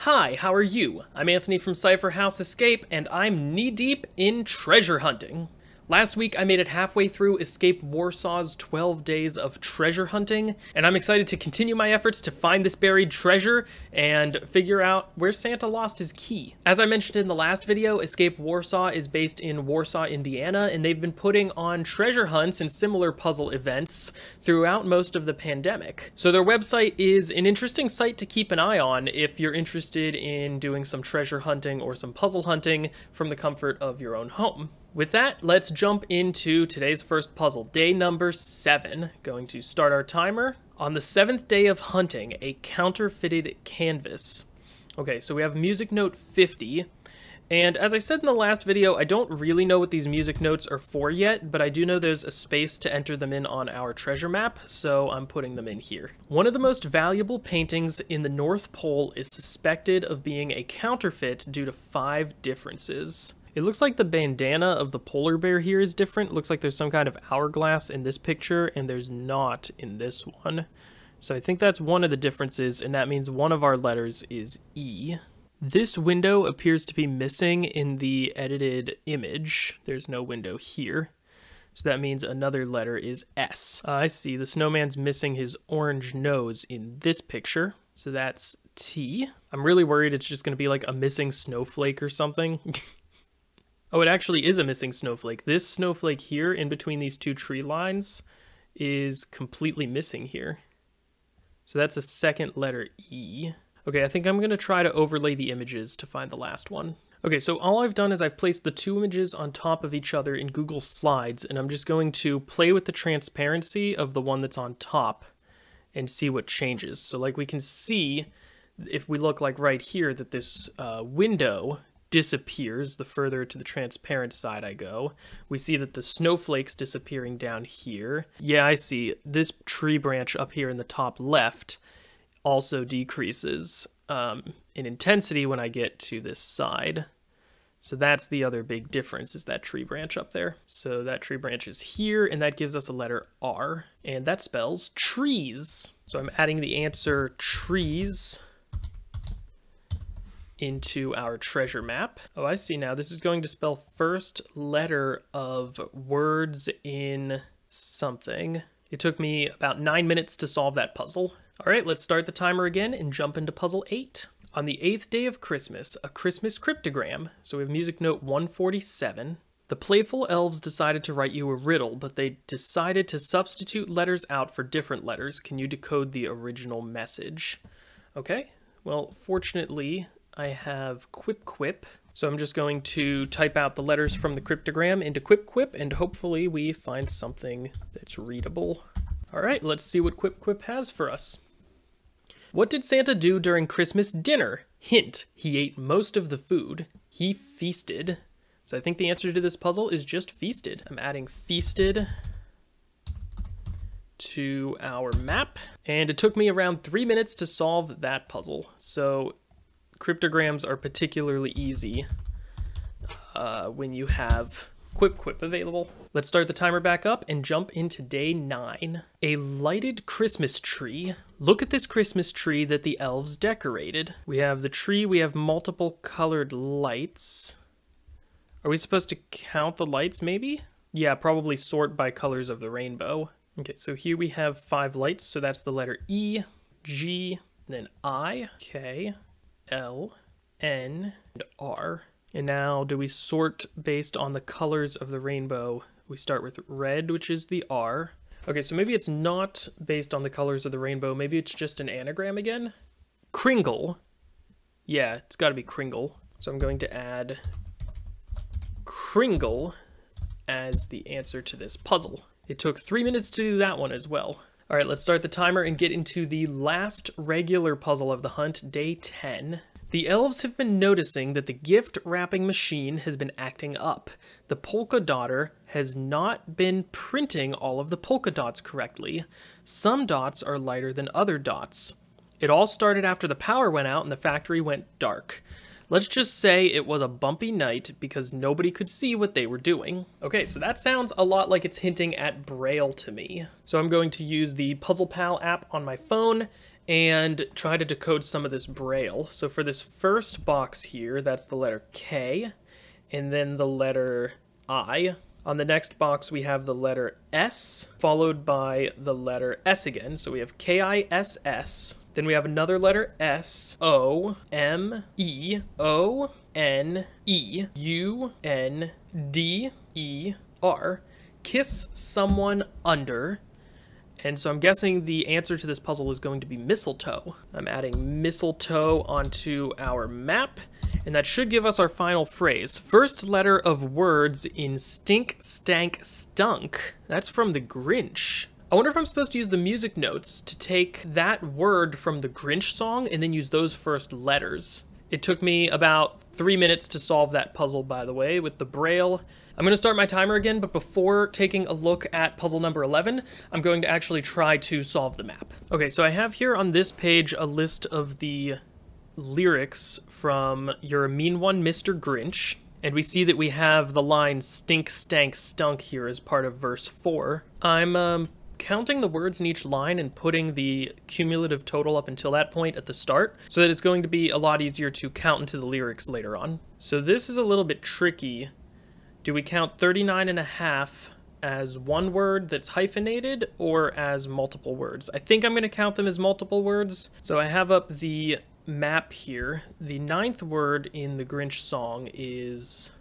Hi, how are you? I'm Anthony from Cypher Escape, and I'm knee-deep in treasure hunting. Last week, I made it halfway through Escape Warsaw's 12 days of treasure hunting, and I'm excited to continue my efforts to find this buried treasure and figure out where Santa lost his key. As I mentioned in the last video, Escape Warsaw is based in Warsaw, Indiana, and they've been putting on treasure hunts and similar puzzle events throughout most of the pandemic. So their website is an interesting site to keep an eye on if you're interested in doing some treasure hunting or some puzzle hunting from the comfort of your own home. With that, let's jump into today's first puzzle, day number 7. Going to start our timer. On the 7th day of hunting, a counterfeited canvas. Okay, so we have music note 50. And as I said in the last video, I don't really know what these music notes are for yet, but I do know there's a space to enter them in on our treasure map, so I'm putting them in here. One of the most valuable paintings in the North Pole is suspected of being a counterfeit due to 5 differences. It looks like the bandana of the polar bear here is different. It looks like there's some kind of hourglass in this picture, and there's not in this one. So I think that's one of the differences, and that means one of our letters is E. This window appears to be missing in the edited image. There's no window here. So that means another letter is S. I see, the snowman's missing his orange nose in this picture. So that's T. I'm really worried it's just going to be like a missing snowflake or something. Oh, it actually is a missing snowflake. This snowflake here in between these two tree lines is completely missing here. So that's a second letter E. Okay, I think I'm going to try to overlay the images to find the last one. Okay, so all I've done is I've placed the 2 images on top of each other in Google Slides, and I'm just going to play with the transparency of the one that's on top and see what changes. So like we can see, if we look like right here, that this window disappears the further to the transparent side I go. We see that the snowflake's disappearing down here. Yeah, I see. This tree branch up here in the top left also decreases in intensity when I get to this side. So that's the other big difference, is that tree branch up there. So that tree branch is here, and that gives us a letter R, and that spells trees. So I'm adding the answer trees into our treasure map. Oh, I see now. This is going to spell first letter of words in something. It took me about 9 minutes to solve that puzzle. All right, let's start the timer again and jump into puzzle 8. On the 8th day of Christmas, a Christmas cryptogram. So we have music note 147. The playful elves decided to write you a riddle, but they decided to substitute letters out for different letters. Can you decode the original message? Okay, well, fortunately, I have Quip, so I'm just going to type out the letters from the cryptogram into Quip, and hopefully we find something that's readable. All right, let's see what Quip has for us. What did Santa do during Christmas dinner? Hint, he ate most of the food. He feasted. So I think the answer to this puzzle is just feasted. I'm adding feasted to our map, and it took me around 3 minutes to solve that puzzle. So cryptograms are particularly easy when you have Quip available. Let's start the timer back up and jump into day 9. A lighted Christmas tree. Look at this Christmas tree that the elves decorated. We have the tree, we have multiple colored lights. Are we supposed to count the lights maybe? Yeah, probably sort by colors of the rainbow. Okay, so here we have 5 lights, so that's the letter E, G, then I, K, L, N, and R. And now, do we sort based on the colors of the rainbow? We start with red, which is the R. Okay, so maybe it's not based on the colors of the rainbow. Maybe it's just an anagram again. Kringle. Yeah, it's got to be Kringle. So I'm going to add Kringle as the answer to this puzzle. It took 3 minutes to do that one as well. All right, let's start the timer and get into the last regular puzzle of the hunt, day 10. The elves have been noticing that the gift wrapping machine has been acting up. The polka dotter has not been printing all of the polka dots correctly. Some dots are lighter than other dots. It all started after the power went out and the factory went dark. Let's just say it was a bumpy night because nobody could see what they were doing. Okay, so that sounds a lot like it's hinting at Braille to me. So I'm going to use the Puzzle Pal app on my phone and try to decode some of this Braille. So for this first box here, that's the letter K, and then the letter I. On the next box, we have the letter S, followed by the letter S again. So we have K-I-S-S. Then we have another letter S, O, M, E, O, N, E, U, N, D, E, R. Kiss someone under. And so I'm guessing the answer to this puzzle is going to be mistletoe. I'm adding mistletoe onto our map, and that should give us our final phrase. First letter of words in stink, stank, stunk. That's from the Grinch. I wonder if I'm supposed to use the music notes to take that word from the Grinch song and then use those first letters. It took me about 3 minutes to solve that puzzle, by the way, with the Braille. I'm going to start my timer again, but before taking a look at puzzle number 11, I'm going to actually try to solve the map. Okay, so I have here on this page a list of the lyrics from You're a Mean One, Mr. Grinch, and we see that we have the line stink, stank, stunk here as part of verse 4. I'm counting the words in each line and putting the cumulative total up until that point at the start, so that it's going to be a lot easier to count into the lyrics later on. So this is a little bit tricky. Do we count 39.5 as one word that's hyphenated or as multiple words? I think I'm going to count them as multiple words. So I have up the map here. The 9th word in the Grinch song is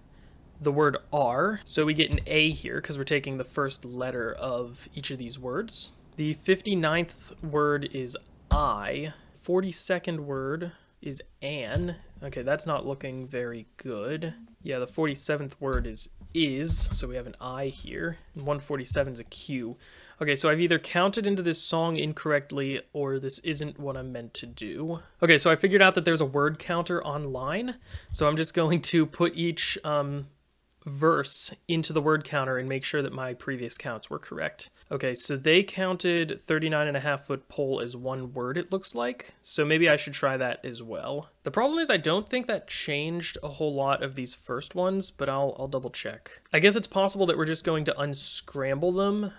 the word R. So we get an A here because we're taking the first letter of each of these words. The 59th word is I. 42nd word is an. Okay, that's not looking very good. Yeah, the 47th word is, so we have an I here, and 147 is a Q. Okay, so I've either counted into this song incorrectly, or this isn't what I'm meant to do. Okay, so I figured out that there's a word counter online, so I'm just going to put each verse into the word counter and make sure that my previous counts were correct. Okay, so they counted 39.5 foot pole as one word, it looks like, so maybe I should try that as well. The problem is I don't think that changed a whole lot of these first ones, but I'll double check. I guess it's possible that we're just going to unscramble them,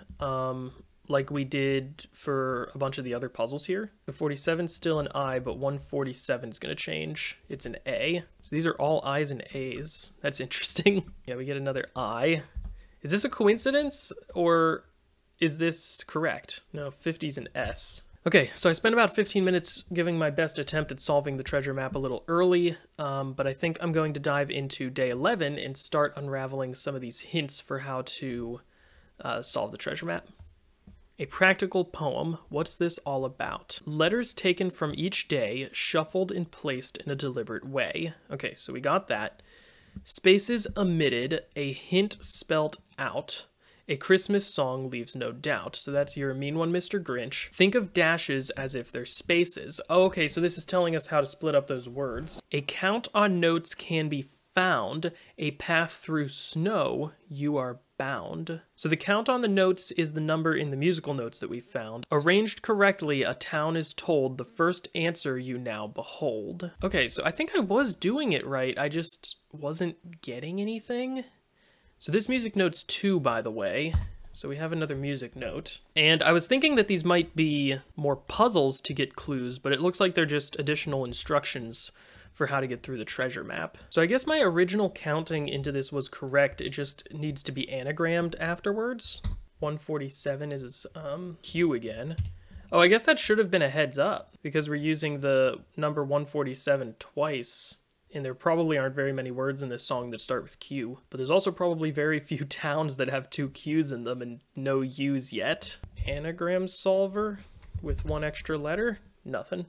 like we did for a bunch of the other puzzles here. The 47's still an I, but 147 is going to change. It's an A. So these are all I's and A's. That's interesting. Yeah, we get another I. Is this a coincidence, or is this correct? No, 50's an S. Okay, so I spent about 15 minutes giving my best attempt at solving the treasure map a little early, but I think I'm going to dive into day 11 and start unraveling some of these hints for how to solve the treasure map. A practical poem. What's this all about? Letters taken from each day, shuffled and placed in a deliberate way. Okay, so we got that. Spaces omitted, a hint spelt out. A Christmas song leaves no doubt. So that's You're a Mean One, Mr. Grinch. Think of dashes as if they're spaces. Oh, okay, so this is telling us how to split up those words. A count on notes can be found. A path through snow, you are bound. So the count on the notes is the number in the musical notes that we found. Arranged correctly, a town is told. The first answer you now behold. Okay, so I think I was doing it right. I just wasn't getting anything. So this music note's 2, by the way. So we have another music note. And I was thinking that these might be more puzzles to get clues, but it looks like they're just additional instructions for how to get through the treasure map. So I guess my original counting into this was correct. It just needs to be anagrammed afterwards. 147 is Q again. Oh, I guess that should have been a heads up because we're using the number 147 twice, and there probably aren't very many words in this song that start with Q, but there's also probably very few towns that have 2 Q's in them and no U's yet. Anagram solver with 1 extra letter? Nothing.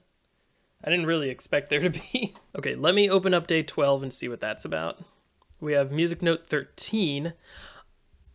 I didn't really expect there to be. Okay, let me open up day 12 and see what that's about. We have music note 13.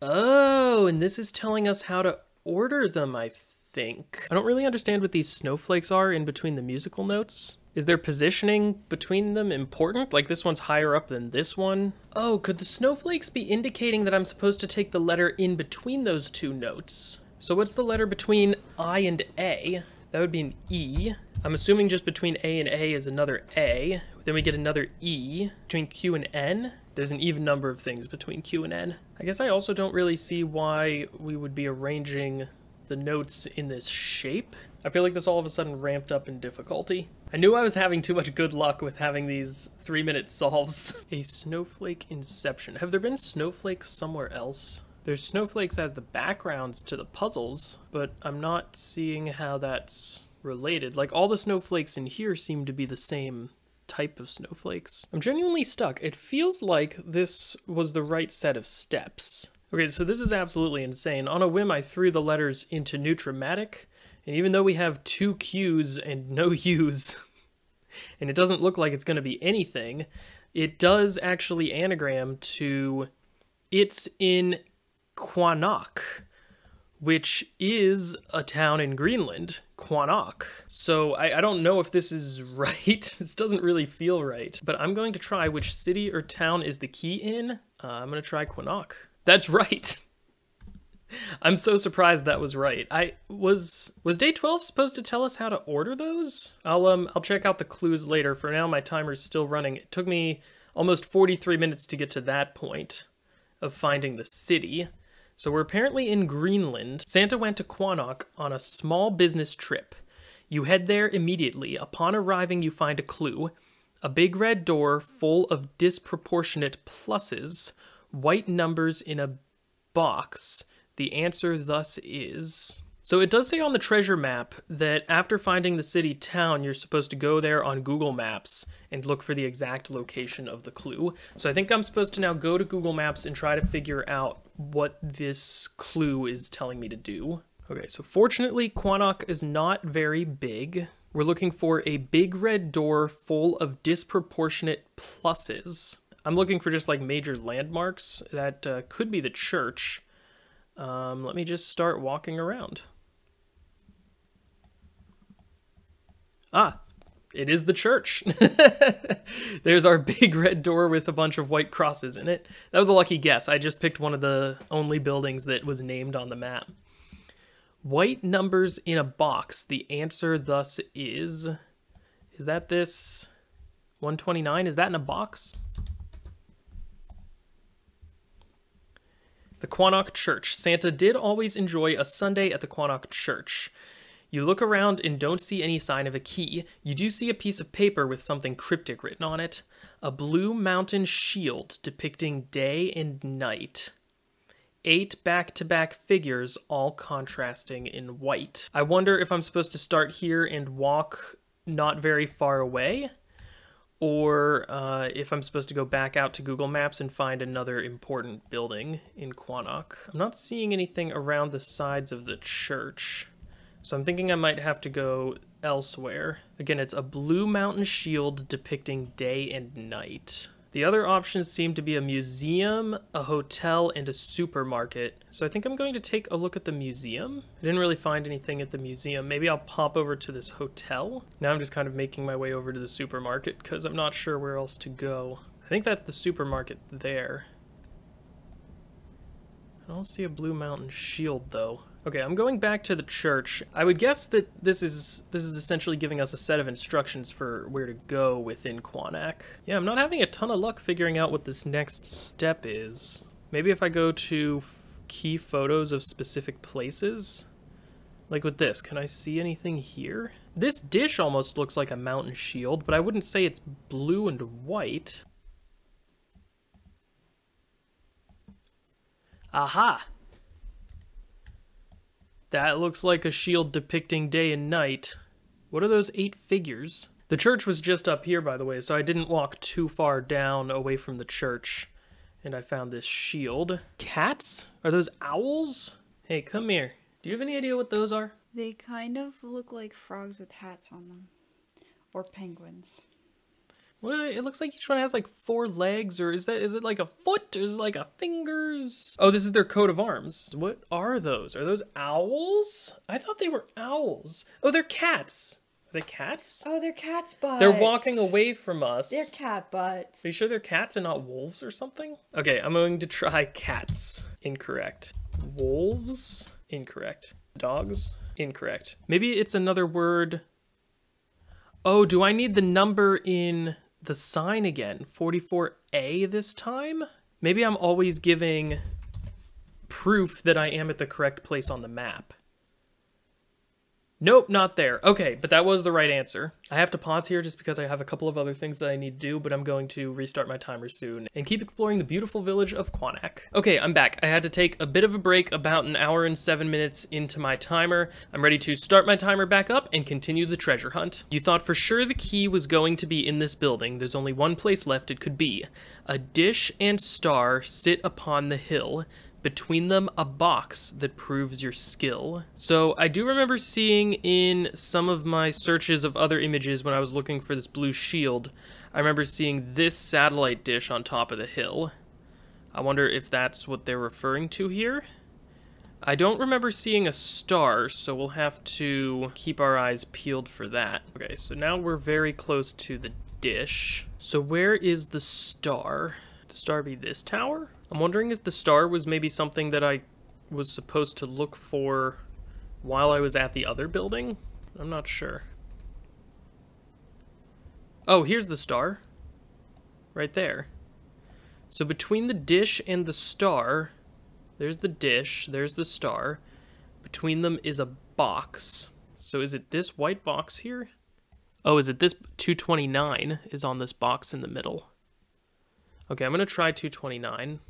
Oh, and this is telling us how to order them, I think. I don't really understand what these snowflakes are in between the musical notes. Is their positioning between them important? Like this one's higher up than this one? Oh, could the snowflakes be indicating that I'm supposed to take the letter in between those 2 notes? So what's the letter between I and A? That would be an E. I'm assuming just between A and A is another A. Then we get another E. Between Q and N, there's an even number of things between Q and N. I guess I also don't really see why we would be arranging the notes in this shape. I feel like this all of a sudden ramped up in difficulty. I knew I was having too much good luck with having these 3-minute solves. A snowflake inception. Have there been snowflakes somewhere else? There's snowflakes as the backgrounds to the puzzles, but I'm not seeing how that's related. Like, all the snowflakes in here seem to be the same type of snowflakes. I'm genuinely stuck. It feels like this was the right set of steps. Okay, so this is absolutely insane. On a whim, I threw the letters into Nutramatic, and even though we have 2 Q's and no U's, and it doesn't look like it's going to be anything, it does actually anagram to It's in Quanok, which is a town in Greenland, Quanok. So I don't know if this is right. This doesn't really feel right. But I'm going to try which city or town is the key in. I'm going to try Quanok. That's right. I'm so surprised that was right. Was day 12 supposed to tell us how to order those? I'll check out the clues later. For now, my timer's still running. It took me almost 43 minutes to get to that point of finding the city. So we're apparently in Greenland. Santa went to Quanok on a small business trip. You head there immediately. Upon arriving, you find a clue. A big red door full of disproportionate pluses. White numbers in a box. The answer thus is... So it does say on the treasure map that after finding the city town, you're supposed to go there on Google Maps and look for the exact location of the clue. So I think I'm supposed to now go to Google Maps and try to figure out what this clue is telling me to do. Okay, so fortunately, Quanok is not very big. We're looking for a big red door full of disproportionate pluses. I'm looking for just like major landmarks. That could be the church. Let me just start walking around. Ah, it is the church. There's our big red door with a bunch of white crosses in it. That was a lucky guess. I just picked one of the only buildings that was named on the map. White numbers in a box. The answer thus is that this 129? Is that in a box? The Quanok Church. Santa did always enjoy a Sunday at the Quanok Church. You look around and don't see any sign of a key. You do see a piece of paper with something cryptic written on it. A blue mountain shield depicting day and night. 8 back-to-back figures, all contrasting in white. I wonder if I'm supposed to start here and walk not very far away, or if I'm supposed to go back out to Google Maps and find another important building in Quanok. I'm not seeing anything around the sides of the church. So I'm thinking I might have to go elsewhere. Again, it's a blue mountain shield depicting day and night. The other options seem to be a museum, a hotel, and a supermarket. So I think I'm going to take a look at the museum. I didn't really find anything at the museum. Maybe I'll pop over to this hotel. Now I'm just kind of making my way over to the supermarket because I'm not sure where else to go. I think that's the supermarket there. I don't see a blue mountain shield though. Okay, I'm going back to the church. I would guess that this is essentially giving us a set of instructions for where to go within Quanok. Yeah, I'm not having a ton of luck figuring out what this next step is. Maybe if I go to key photos of specific places? Like with this, can I see anything here? This dish almost looks like a mountain shield, but I wouldn't say it's blue and white. Aha! That looks like a shield depicting day and night. What are those 8 figures? The church was just up here, by the way, so I didn't walk too far down away from the church. And I found this shield. Cats? Are those owls? Hey, come here. Do you have any idea what those are? They kind of look like frogs with hats on them. Or penguins. What are they? It looks like each one has like 4 legs, or is it like a foot, or is it like a fingers? Oh, this is their coat of arms. What are those? Are those owls? I thought they were owls. Oh, they're cats. Are they cats? Oh, they're cat's butts. They're walking away from us. They're cat butts. Are you sure they're cats and not wolves or something? Okay, I'm going to try cats. Incorrect. Wolves? Incorrect. Dogs? Incorrect. Maybe it's another word. Oh, do I need the number in the sign again? 44A this time? Maybe I'm always giving proof that I am at the correct place on the map. Nope, not there. Okay, but that was the right answer. I have to pause here just because I have a couple of other things that I need to do, but I'm going to restart my timer soon and keep exploring the beautiful village of Quannak. Okay, I'm back. I had to take a bit of a break about an hour and 7 minutes into my timer. I'm ready to start my timer back up and continue the treasure hunt. You thought for sure the key was going to be in this building. There's only one place left it could be. A dish and star sit upon the hill. Between them, a box that proves your skill. So I do remember seeing in some of my searches of other images when I was looking for this blue shield, I remember seeing this satellite dish on top of the hill. I wonder if that's what they're referring to here. I don't remember seeing a star, so we'll have to keep our eyes peeled for that. Okay, so now we're very close to the dish. So where is the star? Would the star be this tower? I'm wondering if the star was maybe something that I was supposed to look for while I was at the other building. I'm not sure. Oh, here's the star. Right there. So between the dish and the star, there's the dish, there's the star. Between them is a box. So is it this white box here? Oh, is it this 229 is on this box in the middle? Okay, I'm going to try 229.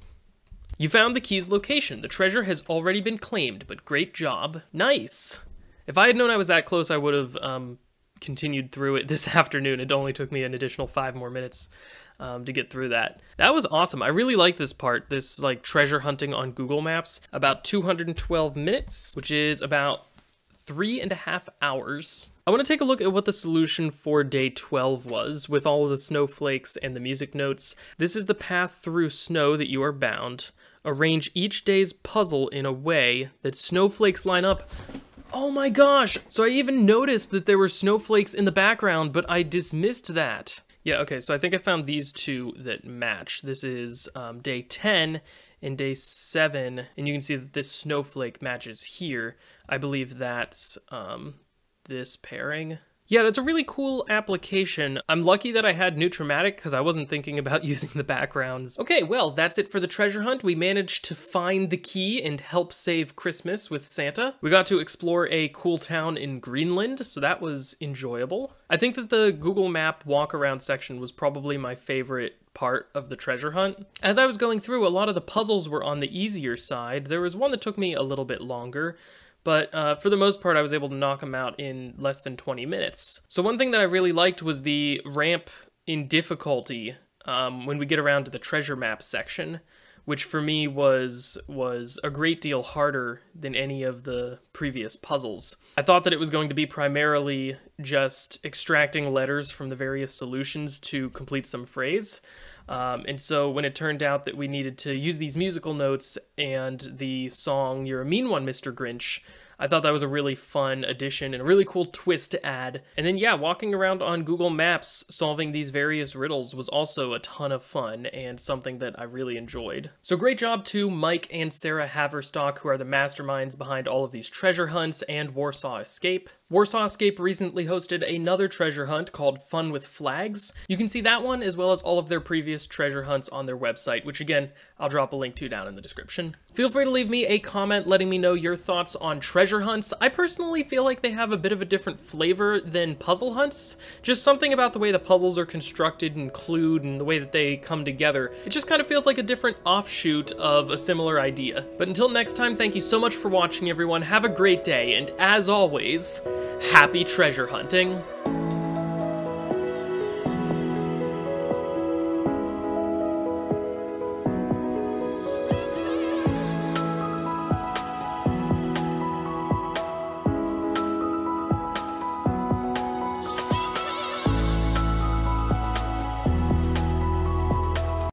You found the key's location. The treasure has already been claimed, but great job. Nice! If I had known I was that close, I would have continued through it this afternoon. It only took me an additional 5 more minutes to get through that. That was awesome. I really like this part, this like treasure hunting on Google Maps. About 212 minutes, which is about 3.5 hours. I want to take a look at what the solution for day 12 was, with all of the snowflakes and the music notes. This is the path through snow that you are bound. Arrange each day's puzzle in a way that snowflakes line up. Oh my gosh! So I even noticed that there were snowflakes in the background, but I dismissed that. Yeah, okay, so I think I found these two that match. This is day 10 and day 7, and you can see that this snowflake matches here. I believe that's this pairing. Yeah, that's a really cool application. I'm lucky that I had Nutramatic because I wasn't thinking about using the backgrounds. Okay, well, that's it for the treasure hunt. We managed to find the key and help save Christmas with Santa. We got to explore a cool town in Greenland, so that was enjoyable. I think that the Google Map walk-around section was probably my favorite part of the treasure hunt. As I was going through, a lot of the puzzles were on the easier side. There was one that took me a little bit longer, but for the most part, I was able to knock them out in less than 20 minutes. So one thing that I really liked was the ramp in difficulty when we get around to the treasure map section, which for me was a great deal harder than any of the previous puzzles. I thought that it was going to be primarily just extracting letters from the various solutions to complete some phrase. And so when it turned out that we needed to use these musical notes and the song "You're a Mean One, Mr. Grinch," I thought that was a really fun addition and a really cool twist to add. And then yeah, walking around on Google Maps solving these various riddles was also a ton of fun and something that I really enjoyed. So great job to Mike and Sarah Haverstock, who are the masterminds behind all of these treasure hunts and Warsaw Escape. Warsaw Escape recently hosted another treasure hunt called Fun with Flags. You can see that one as well as all of their previous treasure hunts on their website, which again, I'll drop a link to down in the description. Feel free to leave me a comment letting me know your thoughts on treasure hunts. I personally feel like they have a bit of a different flavor than puzzle hunts. Just something about the way the puzzles are constructed and clued and the way that they come together. It just kind of feels like a different offshoot of a similar idea. But until next time, thank you so much for watching, everyone. Have a great day, and as always, happy treasure hunting.